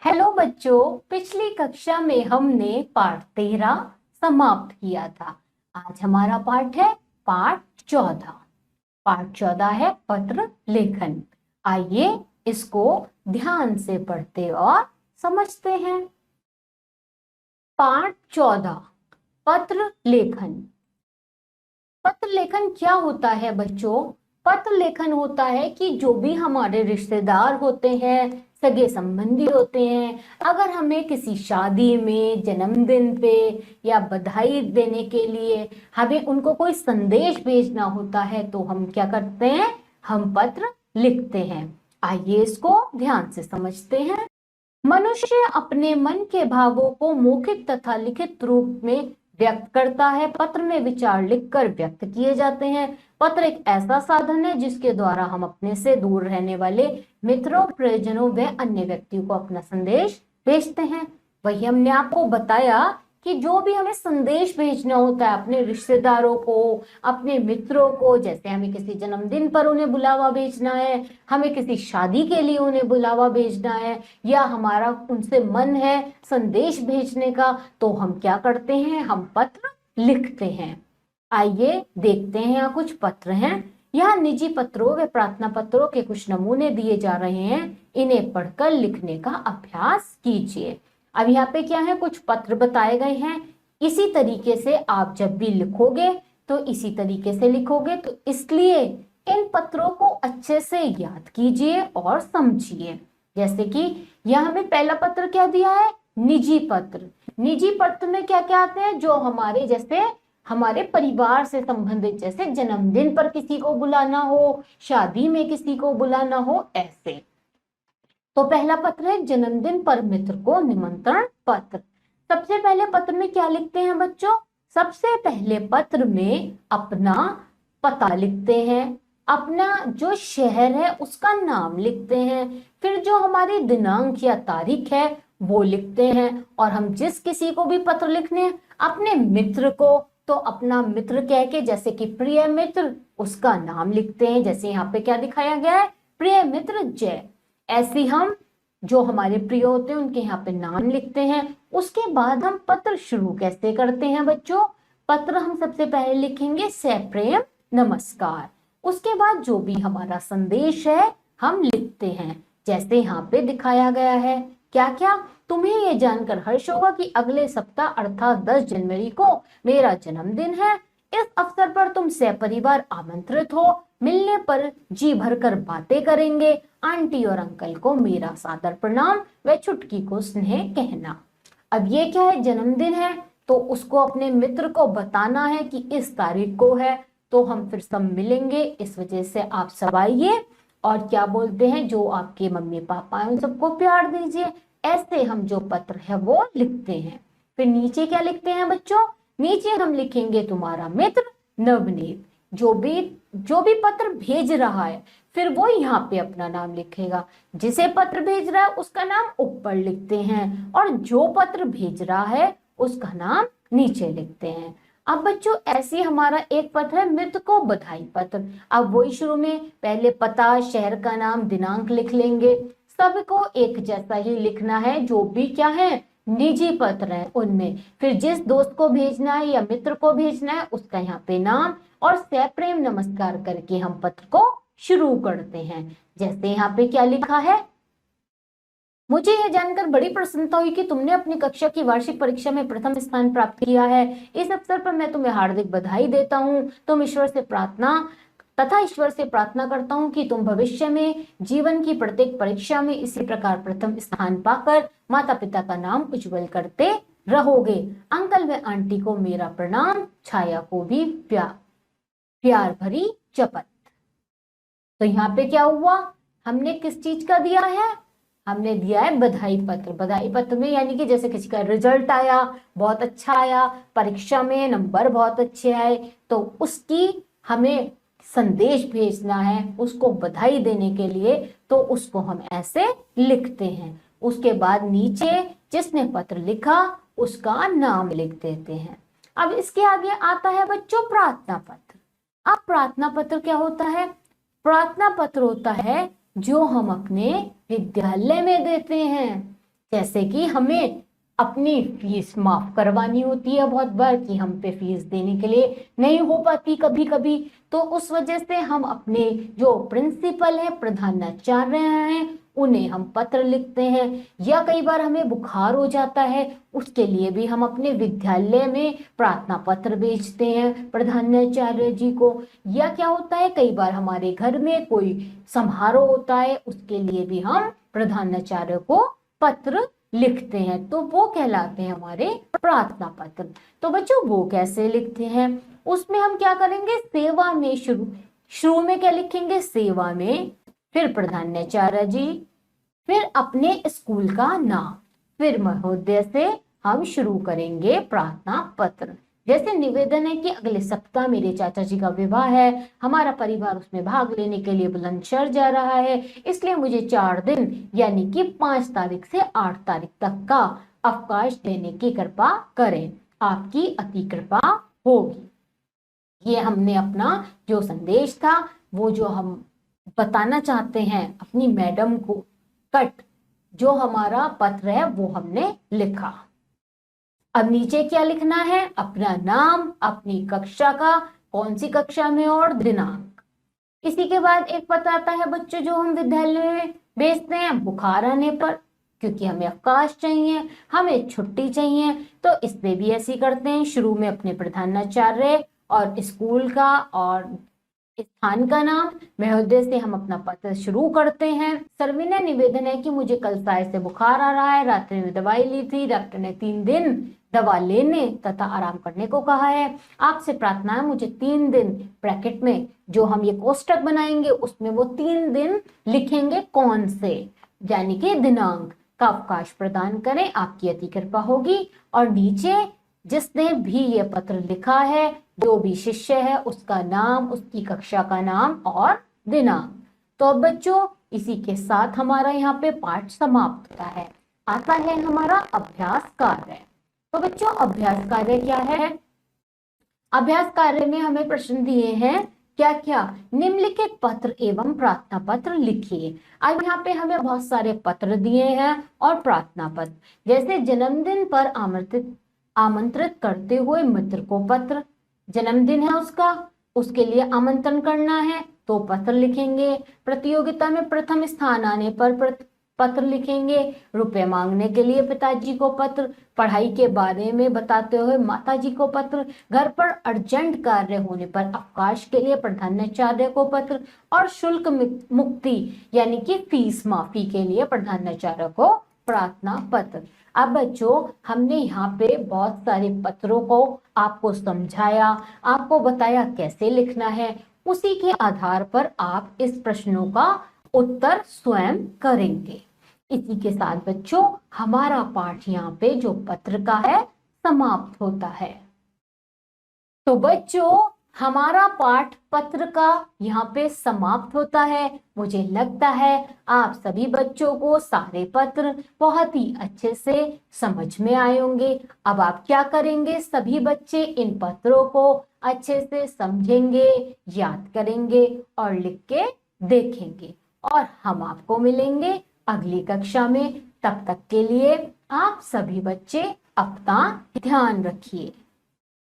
Hello बच्चों, पिछली कक्षा में हमने पाठ 13 समाप्त किया था। आज हमारा पाठ है पाठ 14। पाठ 14 है पत्र लेखन। आइए इसको ध्यान से पढ़ते और समझते हैं। पाठ 14 पत्र लेखन। पत्र लेखन क्या होता है बच्चों? पत्र लेखन होता है कि जो भी हमारे रिश्तेदार होते हैं, सगे संबंधी होते हैं, अगर हमें किसी शादी में, जन्मदिन पे या बधाई देने के लिए हमें उनको कोई संदेश भेजना होता है तो हम क्या करते हैं? हम पत्र लिखते हैं। आइए इसको ध्यान से समझते हैं। मनुष्य अपने मन के भावों को मौखिक तथा लिखित रूप में व्यक्त करता है। पत्र में विचार लिखकर व्यक्त किए जाते हैं। पत्र एक ऐसा साधन है जिसके द्वारा हम अपने से दूर रहने वाले मित्रों, परिजनों व अन्य व्यक्तियों को अपना संदेश भेजते हैं। वही हमने आपको बताया कि जो भी हमें संदेश भेजना होता है अपने रिश्तेदारों को, अपने मित्रों को, जैसे हमें किसी जन्मदिन पर उन्हें बुलावा भेजना है, हमें किसी शादी के लिए उन्हें बुलावा भेजना है, या हमारा उनसे मन है संदेश भेजने का, तो हम क्या करते हैं? हम पत्र लिखते हैं। आइए देखते हैं, यहाँ कुछ पत्र हैं। यहाँ निजी पत्रों व प्रार्थना पत्रों के कुछ नमूने दिए जा रहे हैं। इन्हें पढ़कर लिखने का अभ्यास कीजिए। अब यहाँ पे क्या है? कुछ पत्र बताए गए हैं। इसी तरीके से आप जब भी लिखोगे तो इसी तरीके से लिखोगे, तो इसलिए इन पत्रों को अच्छे से याद कीजिए और समझिए। जैसे कि यहाँ हमें पहला पत्र क्या दिया है? निजी पत्र। निजी पत्र में क्या क्या आते हैं? जो हमारे जैसे हमारे परिवार से संबंधित, जैसे जन्मदिन पर किसी को बुलाना हो, शादी में किसी को बुलाना हो, ऐसे। तो पहला पत्र है जन्मदिन पर मित्र को निमंत्रण पत्र। सबसे पहले पत्र में क्या लिखते हैं बच्चों? सबसे पहले पत्र में अपना पता लिखते हैं, अपना जो शहर है उसका नाम लिखते हैं, फिर जो हमारी दिनांक या तारीख है वो लिखते हैं, और हम जिस किसी को भी पत्र लिखने हैं, अपने मित्र को, तो अपना मित्र कह के, जैसे कि प्रिय मित्र, उसका नाम लिखते हैं। जैसे यहाँ पे क्या दिखाया गया है? प्रिय मित्र जय। ऐसे हम जो हमारे प्रिय होते हैं उनके यहाँ पे नाम लिखते हैं। उसके बाद हम पत्र शुरू कैसे करते हैं बच्चों? पत्र हम सबसे पहले लिखेंगे सप्रेम नमस्कार। उसके बाद जो भी हमारा संदेश है हम लिखते हैं, जैसे यहाँ पे दिखाया गया है। क्या क्या? तुम्हें ये जानकर हर्ष होगा कि अगले सप्ताह अर्थात 10 जनवरी को मेरा जन्मदिन है। इस अवसर पर तुम सपरिवार आमंत्रित हो। मिलने पर जी भरकर बातें करेंगे। आंटी और अंकल को मेरा सादर प्रणाम व चुटकी को स्नेह कहना। अब ये क्या है? जन्मदिन है, तो उसको अपने मित्र को बताना है कि इस तारीख को है, तो हम फिर सब मिलेंगे, इस वजह से आप सब आइए। और क्या बोलते हैं? जो आपके मम्मी पापा हैं उन सबको प्यार दीजिए। ऐसे हम जो पत्र है वो लिखते हैं। फिर नीचे क्या लिखते हैं बच्चों? नीचे हम लिखेंगे तुम्हारा मित्र नवनीत। जो भी पत्र भेज रहा है फिर वो यहाँ पे अपना नाम लिखेगा। जिसे पत्र भेज रहा है उसका नाम ऊपर लिखते हैं, और जो पत्र भेज रहा है उसका नाम नीचे लिखते हैं। अब बच्चों ऐसे हमारा एक पत्र है मित्र को बधाई पत्र। अब वही शुरू में पहले पता, शहर का नाम, दिनांक लिख लेंगे। सबको एक जैसा ही लिखना है, जो भी क्या है निजी पत्र है उनमें। फिर जिस दोस्त को भेजना है या मित्र को भेजना है उसका यहाँ पे नाम, और सप्रेम नमस्कार करके हम पत्र को शुरू करते हैं। जैसे यहाँ पे क्या लिखा है? मुझे यह जानकर बड़ी प्रसन्नता हुई कि तुमने अपनी कक्षा की वार्षिक परीक्षा में प्रथम स्थान प्राप्त किया है। इस अवसर पर मैं तुम्हें हार्दिक बधाई देता हूँ। ईश्वर से प्रार्थना करता हूँ कि तुम भविष्य में जीवन की प्रत्येक परीक्षा में इसी प्रकार प्रथम स्थान पाकर माता पिता का नाम उज्जवल करते रहोगे। अंकल व आंटी को मेरा प्रणाम। छाया को भी प्यार भरी चपत। तो यहाँ पे क्या हुआ? हमने किस चीज का दिया है? हमने दिया है बधाई पत्र। बधाई पत्र में यानी कि जैसे किसी का रिजल्ट आया, बहुत अच्छा आया, परीक्षा में नंबर बहुत अच्छे आए, तो उसकी हमें संदेश भेजना है, उसको बधाई देने के लिए, तो उसको हम ऐसे लिखते हैं। उसके बाद नीचे जिसने पत्र लिखा उसका नाम लिख देते हैं। अब इसके आगे आता है बच्चों प्रार्थना पत्र। अब प्रार्थना पत्र क्या होता है? प्रार्थना पत्र होता है जो हम अपने विद्यालय में देते हैं। जैसे कि हमें अपनी फीस माफ करवानी होती है बहुत बार, कि हम पे फीस देने के लिए नहीं हो पाती कभी कभी, तो उस वजह से हम अपने जो प्रिंसिपल है, प्रधानाचार्य हैं, उन्हें हम पत्र लिखते हैं। या कई बार हमें बुखार हो जाता है, उसके लिए भी हम अपने विद्यालय में प्रार्थना पत्र भेजते हैं प्रधानाचार्य जी को। या क्या होता है, कई बार हमारे घर में कोई समारोह होता है, उसके लिए भी हम प्रधानाचार्य को पत्र लिखते हैं, तो वो कहलाते हैं हमारे प्रार्थना पत्र। तो बच्चों वो कैसे लिखते हैं, उसमें हम क्या करेंगे, सेवा में शुरू में क्या लिखेंगे, सेवा में, फिर प्रधानाचार्य जी, फिर अपने स्कूल का नाम, फिर महोदय से हम शुरू करेंगे प्रार्थना पत्र। जैसे निवेदन है कि अगले सप्ताह मेरे चाचा जी का विवाह है, हमारा परिवार उसमें भाग लेने के लिए बुलंदशहर जा रहा है, इसलिए मुझे 4 दिन यानी कि 5 तारीख से 8 तारीख तक का अवकाश देने की कृपा करें, आपकी अति कृपा होगी। ये हमने अपना जो संदेश था, वो जो हम बताना चाहते हैं अपनी मैडम को, कट जो हमारा पत्र है वो हमने लिखा। अब नीचे क्या लिखना है, अपना नाम, अपनी कक्षा का, कौन सी कक्षा में और दिनांक। इसी के बाद एक पत्र आता है बच्चों जो हम विद्यालय में भेजते हैं बुखार आने पर, क्योंकि हमें अवकाश चाहिए, हमें छुट्टी चाहिए, तो इस पे भी ऐसे करते हैं, शुरू में अपने प्रधानाचार्य और स्कूल का और स्थान का नाम, महोदय से हम अपना पत्र शुरू करते हैं। सविनय निवेदन है कि मुझे कल साय से बुखार आ रहा है, रात्रि में दवाई ली थी, डॉक्टर ने 3 दिन दवा लेने तथा आराम करने को कहा है। आपसे प्रार्थना है मुझे 3 दिन, ब्रैकेट में जो हम ये कोष्टक बनाएंगे उसमें वो 3 दिन लिखेंगे कौन से, यानी कि दिनांक का अवकाश प्रदान करें, आपकी अति कृपा होगी। और नीचे जिसने भी ये पत्र लिखा है, जो भी शिष्य है, उसका नाम, उसकी कक्षा का नाम और दिनांक। तो अब बच्चों इसी के साथ हमारा यहाँ पे पाठ समाप्त होता है। आता है हमारा अभ्यास कार्य। तो बच्चों अभ्यास कार्य क्या है, अभ्यास कार्य में हमें प्रश्न दिए हैं क्या क्या, निम्नलिखित पत्र एवं प्रार्थना पत्र लिखिए। अब यहाँ पे हमें बहुत सारे पत्र दिए हैं और प्रार्थना पत्र, जैसे जन्मदिन पर आमंत्रित करते हुए मित्र को पत्र, जन्मदिन है उसका, उसके लिए आमंत्रण करना है तो पत्र लिखेंगे। प्रतियोगिता में प्रथम स्थान आने पर पत्र लिखेंगे। रुपए मांगने के लिए पिताजी को पत्र, पढ़ाई के बारे में बताते हुए माताजी को पत्र, घर पर अर्जेंट कार्य होने पर अवकाश के लिए प्रधानाचार्य को पत्र, और शुल्क मुक्ति यानी कि फीस माफी के लिए प्रधानाचार्य को प्रार्थना पत्र। अब बच्चों हमने यहाँ पे बहुत सारे पत्रों को आपको समझाया, आपको बताया कैसे लिखना है, उसी के आधार पर आप इस प्रश्नों का उत्तर स्वयं करेंगे। इसी के साथ बच्चों हमारा पाठ यहाँ पे जो पत्र का है समाप्त होता है। तो बच्चों हमारा पाठ पत्र का यहाँ पे समाप्त होता है। मुझे लगता है आप सभी बच्चों को सारे पत्र बहुत ही अच्छे से समझ में आए होंगे। अब आप क्या करेंगे, सभी बच्चे इन पत्रों को अच्छे से समझेंगे, याद करेंगे और लिख के देखेंगे, और हम आपको मिलेंगे अगली कक्षा में। तब तक के लिए आप सभी बच्चे अपना ध्यान रखिए।